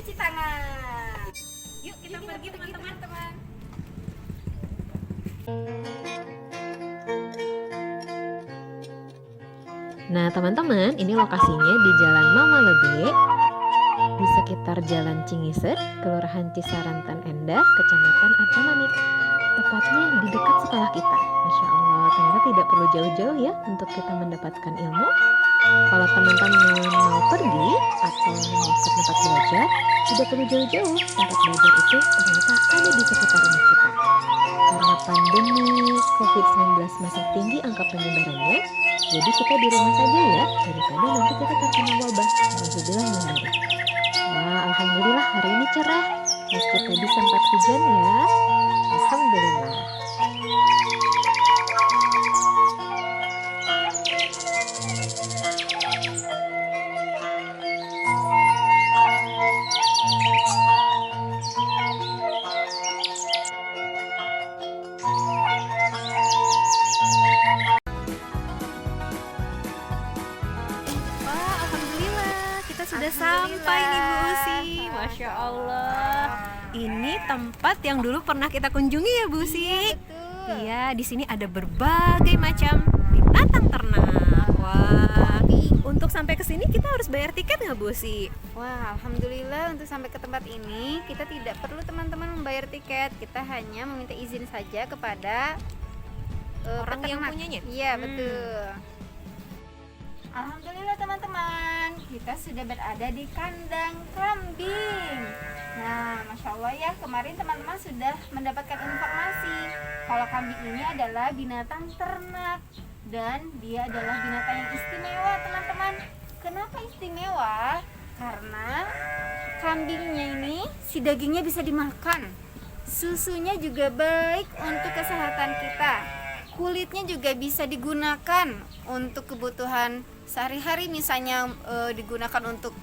cuci tangan. Yuk kita pergi teman-teman. Nah teman-teman, ini lokasinya di Jalan Mama Lebe, di sekitar Jalan Cingiser, Kelurahan Cisarantan Endah, Kecamatan Artamanik. Tepatnya di dekat sekolah kita. Masya Allah, ternyata tidak perlu jauh-jauh ya untuk kita mendapatkan ilmu. Kalau teman-teman mau pergi atau mau ke tempat belajar, tidak perlu jauh-jauh. Tempat belajar itu ternyata ada di sekitar rumah kita. Karena pandemi COVID-19 masih tinggi angka penyebarannya, jadi kita di rumah saja ya, daripada nanti kita terkena wabah. Alhamdulillah min dzalik. Wah, alhamdulillah hari ini cerah. Meski tadi sempat hujan ya. Alhamdulillah. Sudah sampai nih Bu Usi. Masya Allah. Ini tempat yang dulu pernah kita kunjungi ya Bu Usi. Iya, di sini ada berbagai macam binatang ternak. Wah, untuk sampai ke sini kita harus bayar tiket nggak Bu Usi? Wah, alhamdulillah untuk sampai ke tempat ini kita tidak perlu teman-teman membayar tiket. Kita hanya meminta izin saja kepada Orang yang peternak. punyanya? Iya, betul. Alhamdulillah teman-teman, kita sudah berada di kandang kambing. Nah, Masya Allah ya, kemarin teman-teman sudah mendapatkan informasi kalau kambing ini adalah binatang ternak dan dia adalah binatang yang istimewa teman-teman. Kenapa istimewa? Karena kambingnya ini si dagingnya bisa dimakan, susunya juga baik untuk kesehatan kita, kulitnya juga bisa digunakan untuk kebutuhan sehari-hari, misalnya digunakan untuk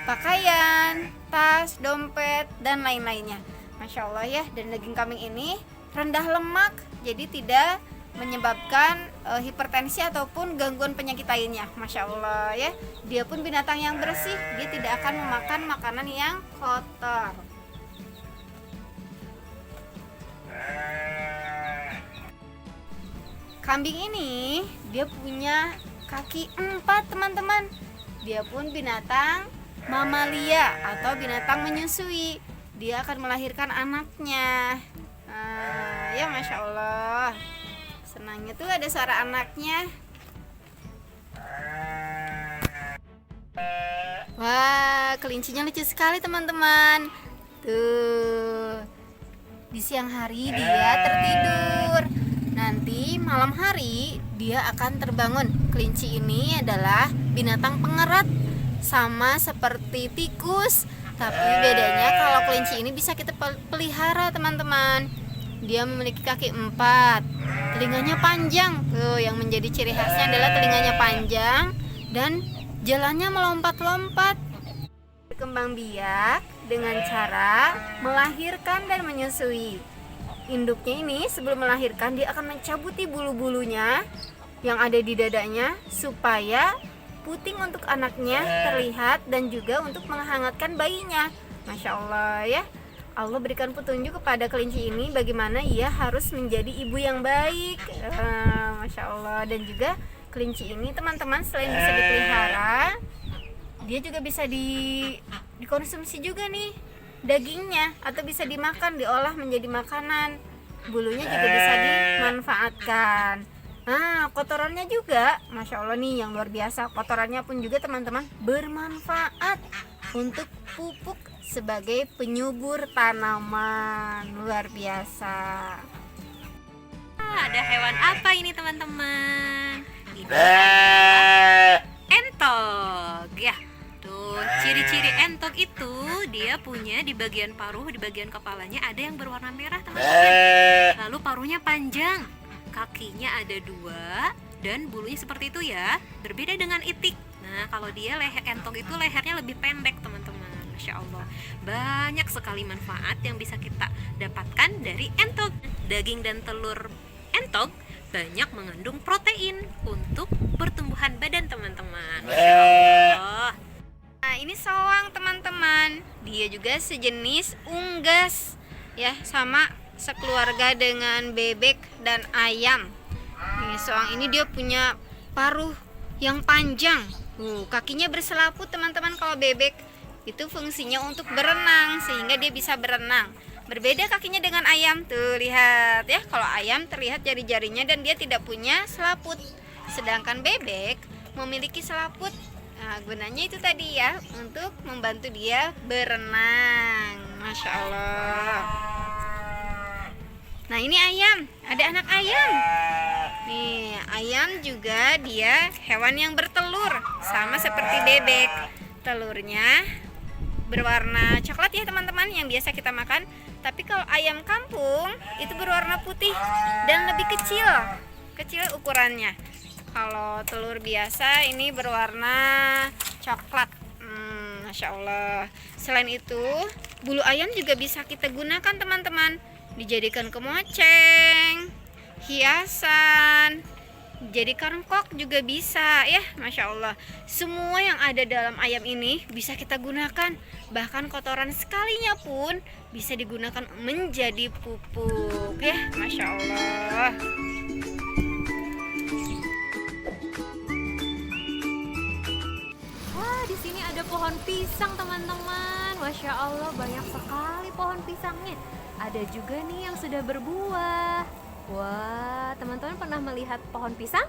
pakaian, tas, dompet, dan lain-lainnya. Masya Allah ya, dan daging kambing ini rendah lemak, jadi tidak menyebabkan hipertensi ataupun gangguan penyakit lainnya. Masya Allah ya, dia pun binatang yang bersih, dia tidak akan memakan makanan yang kotor. Kambing ini dia punya kaki 4 teman-teman. Dia pun binatang mamalia atau binatang menyusui. Dia akan melahirkan anaknya. Ya Masya Allah, senangnya tuh ada suara anaknya. Wah, kelincinya lucu sekali teman-teman. Tuh, di siang hari dia tertidur, nanti malam hari dia akan terbangun. Kelinci ini adalah binatang pengerat, sama seperti tikus, tapi bedanya kalau kelinci ini bisa kita pelihara teman-teman. Dia memiliki kaki 4, telinganya panjang. Tuh, yang menjadi ciri khasnya adalah telinganya panjang dan jalannya melompat-lompat. Berkembang biak dengan cara melahirkan dan menyusui. Induknya ini sebelum melahirkan dia akan mencabuti bulu-bulunya yang ada di dadanya supaya puting untuk anaknya terlihat dan juga untuk menghangatkan bayinya. Masya Allah ya, Allah berikan petunjuk kepada kelinci ini bagaimana ia harus menjadi ibu yang baik. Masya Allah. Dan juga kelinci ini teman-teman selain bisa dipelihara, dia juga bisa dikonsumsi juga nih dagingnya, atau bisa dimakan, diolah menjadi makanan. Bulunya juga bisa dimanfaatkan. Nah, kotorannya juga Masya Allah nih yang luar biasa. Kotorannya pun juga teman-teman bermanfaat untuk pupuk sebagai penyubur tanaman. Luar biasa. Ada hewan apa ini teman-teman? Ini adalah entok ya. Tuh, ciri-ciri entok itu dia punya di bagian paruh, di bagian kepalanya ada yang berwarna merah teman-teman. Lalu paruhnya panjang, kakinya ada 2 dan bulunya seperti itu ya. Berbeda dengan itik. Nah, kalau dia leher entok itu lehernya lebih pendek teman-teman. Masya Allah, banyak sekali manfaat yang bisa kita dapatkan dari entok. Daging dan telur entok banyak mengandung protein untuk pertumbuhan badan teman-teman. Masya Allah. Nah, ini soang teman-teman. teman-teman. Dia juga sejenis unggas ya, sama sekeluarga dengan bebek dan ayam. Nih, soang ini dia punya paruh yang panjang. Kakinya berselaput teman-teman. Kalau bebek itu fungsinya untuk berenang, sehingga dia bisa berenang. Berbeda kakinya dengan ayam. Tuh, lihat ya. Kalau ayam terlihat jari-jarinya dan dia tidak punya selaput. Sedangkan bebek memiliki selaput. Nah, gunanya itu tadi ya, untuk membantu dia berenang. Masya Allah. Nah, ini ayam. Ada anak ayam. Nih, ayam juga dia hewan yang bertelur, sama seperti bebek. Telurnya berwarna coklat ya teman-teman, yang biasa kita makan. Tapi kalau ayam kampung itu berwarna putih dan lebih kecil ukurannya. Kalau telur biasa ini berwarna coklat. Masya Allah. Selain itu, bulu ayam juga bisa kita gunakan teman-teman, dijadikan kemoceng, hiasan, jadi kangkok juga bisa ya. Masya Allah, semua yang ada dalam ayam ini bisa kita gunakan. Bahkan kotoran sekalinya pun bisa digunakan menjadi pupuk ya. Masya Allah. Wah, di sini ada pohon pisang teman-teman. Masya Allah, banyak sekali pohon pisangnya. Ada juga nih yang sudah berbuah. Wah, teman-teman pernah melihat pohon pisang?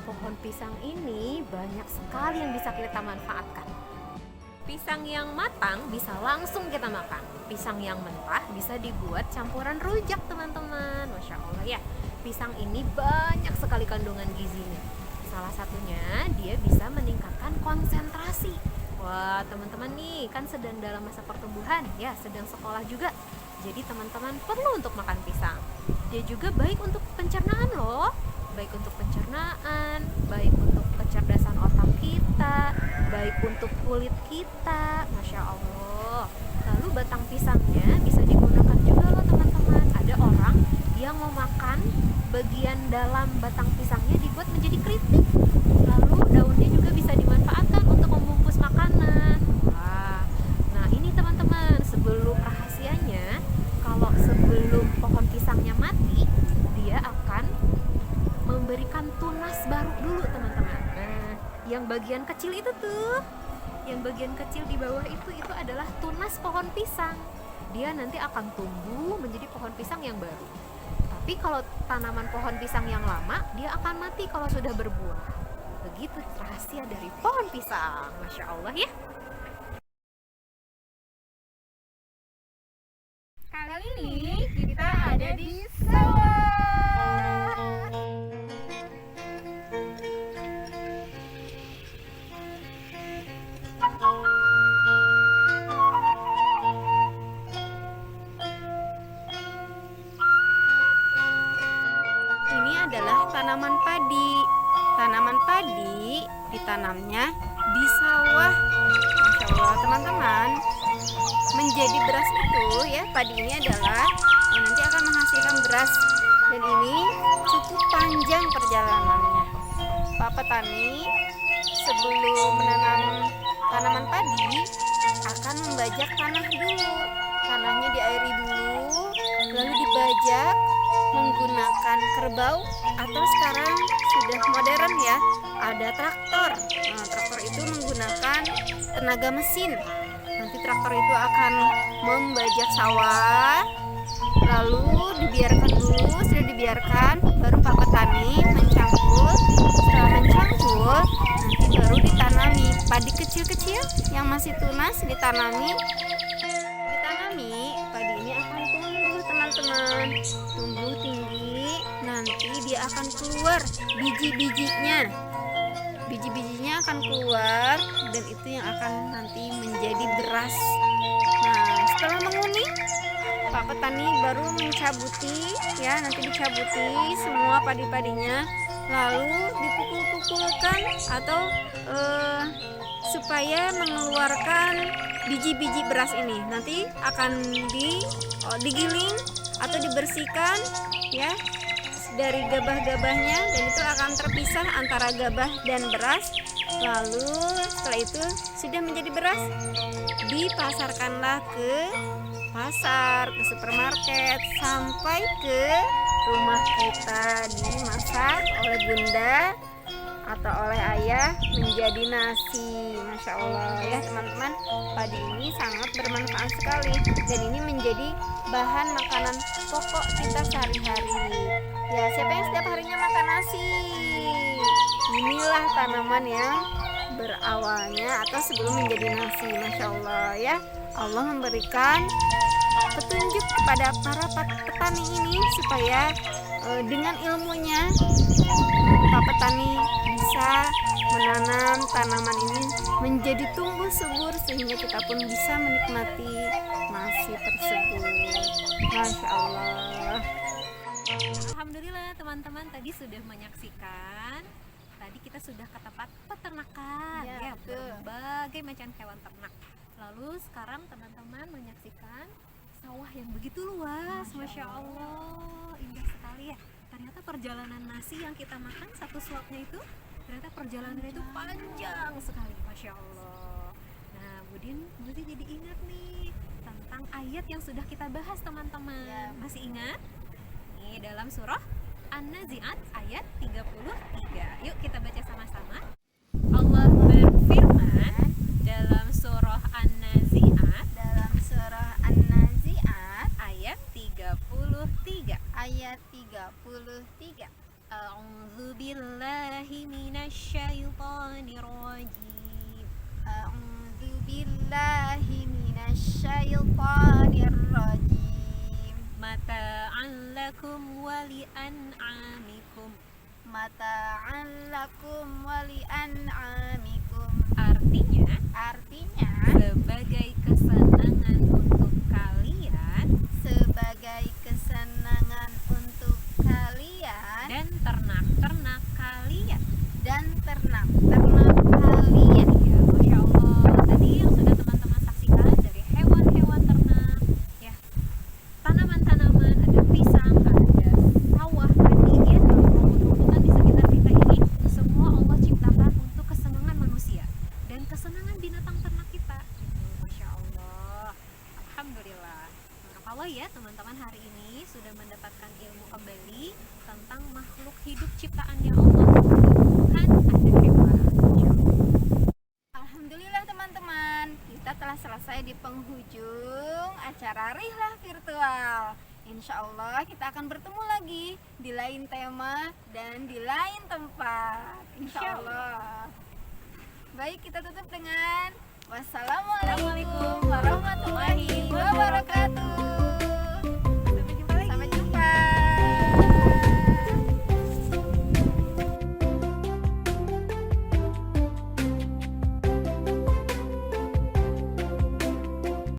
Pohon pisang ini banyak sekali yang bisa kita manfaatkan. Pisang yang matang bisa langsung kita makan. Pisang yang mentah bisa dibuat campuran rujak teman-teman. Masya Allah ya, pisang ini banyak sekali kandungan gizinya. Salah satunya dia bisa meningkatkan konsentrasi. Wah, teman-teman nih kan sedang dalam masa pertumbuhan ya, sedang sekolah juga. Jadi teman-teman perlu untuk makan pisang. Dia juga baik untuk pencernaan loh. Baik untuk pencernaan, baik untuk kecerdasan otak kita, baik untuk kulit kita. Masya Allah. Lalu batang pisangnya bisa digunakan juga loh teman-teman. Ada orang yang mau makan bagian dalam batang pisangnya dibuat menjadi keripik. Lalu daunnya juga bisa dimanfaatkan untuk membungkus makanan. Wah. Nah, ini teman-teman, sebelum rahasianya, kalau sebelum pohon pisangnya mati, dia akan memberikan tunas baru dulu teman-teman. Nah, yang bagian kecil itu tuh, yang bagian kecil di bawah itu adalah tunas pohon pisang. Dia nanti akan tumbuh menjadi pohon pisang yang baru. Tapi kalau tanaman pohon pisang yang lama, dia akan mati kalau sudah berbuah. Begitu rahasia dari pohon pisang. Masya Allah ya. Kali ini kita ada di sawah. Ini adalah tanaman padi. Tanaman padi ditanamnya di sawah. Masya Allah teman-teman. Menjadi beras itu ya, padi ini adalah nanti akan menghasilkan beras, dan ini cukup panjang perjalanannya. Pak petani sebelum menanam tanaman padi akan membajak tanah dulu. Tanahnya diairi dulu, lalu dibajak menggunakan kerbau, atau sekarang sudah modern ya, ada traktor. Nah, traktor itu menggunakan tenaga mesin. Nanti traktor itu akan membajak sawah, lalu dibiarkan dulu. Sudah dibiarkan, baru Pak petani mencangkul. Setelah mencangkul, nanti baru ditanami. Padi kecil-kecil yang masih tunas ditanami. Padi ini akan tumbuh teman-teman, tumbuh tinggi. Nanti dia akan keluar biji-bijinya. Biji-bijinya akan keluar, dan itu yang akan nanti menjadi beras. Nah, setelah menguning, Pak petani baru mencabuti ya, nanti dicabuti semua padi-padinya, lalu dipukul-pukulkan atau supaya mengeluarkan biji-biji beras ini. Nanti akan digiling atau dibersihkan ya dari gabah-gabahnya, dan itu akan terpisah antara gabah dan beras. Lalu setelah itu sudah menjadi beras, dipasarkanlah ke pasar, ke supermarket, sampai ke rumah kita, dimasak oleh bunda atau oleh ayah menjadi nasi. Masya Allah ya teman-teman, padi ini sangat bermanfaat sekali dan ini menjadi bahan makanan pokok kita sehari-hari. Ya, siapa yang setiap harinya makan nasi? Inilah tanaman yang berawalnya atau sebelum menjadi nasi. Masya Allah ya, Allah memberikan petunjuk kepada para petani ini supaya dengan ilmunya Pak petani bisa menanam tanaman ini menjadi tumbuh subur sehingga kita pun bisa menikmati nasi tersebut. Masya Allah. Alhamdulillah teman-teman, tadi sudah menyaksikan. Tadi kita sudah ke tempat peternakan ya, berbagai macam hewan ternak. Lalu sekarang teman-teman menyaksikan sawah yang begitu luas. Masya Allah, indah sekali ya. Ternyata perjalanan nasi yang kita makan satu suapnya itu, ternyata perjalanan itu panjang sekali. Masya Allah. Nah, Budin jadi ingat nih tentang ayat yang sudah kita bahas teman-teman ya. Masih ingat? Ini dalam surah An-Nazi'at ayat 33. Yuk kita baca sama-sama. Allah berfirman dalam surah An-Nazi'at, ayat 33. Ayat 33. A'udzu billahi minasyaitonir rajim. A'udzu billahi minasyaitonir rajim. Mata'an lakum wa li'an'amikum. Mata'an lakum wa li'an'amikum. Artinya sebagai kesenangan untuk kalian, dan ternak-ternak kalian. Ya, Masya Allah. Tadi yang sudah teman-teman saksikan dari hewan-hewan ternak, ya, tanaman-tanaman, ada pisang, ada sawah, padi, ya, rumput-rumputan di sekitar kita ini, semua Allah ciptakan untuk kesenangan manusia dan kesenangan binatang ternak kita. Masya Allah. Alhamdulillah. Kalau ya teman-teman hari ini sudah mendapatkan ilmu kembali tentang makhluk hidup ciptaannya Allah, Tuhan ada hewan. Alhamdulillah teman-teman, kita telah selesai di penghujung acara Rihlah Virtual. Insya Allah kita akan bertemu lagi di lain tema dan di lain tempat. Insya Allah. Baik, kita tutup dengan wassalamualaikum warahmatullahi wabarakatuh.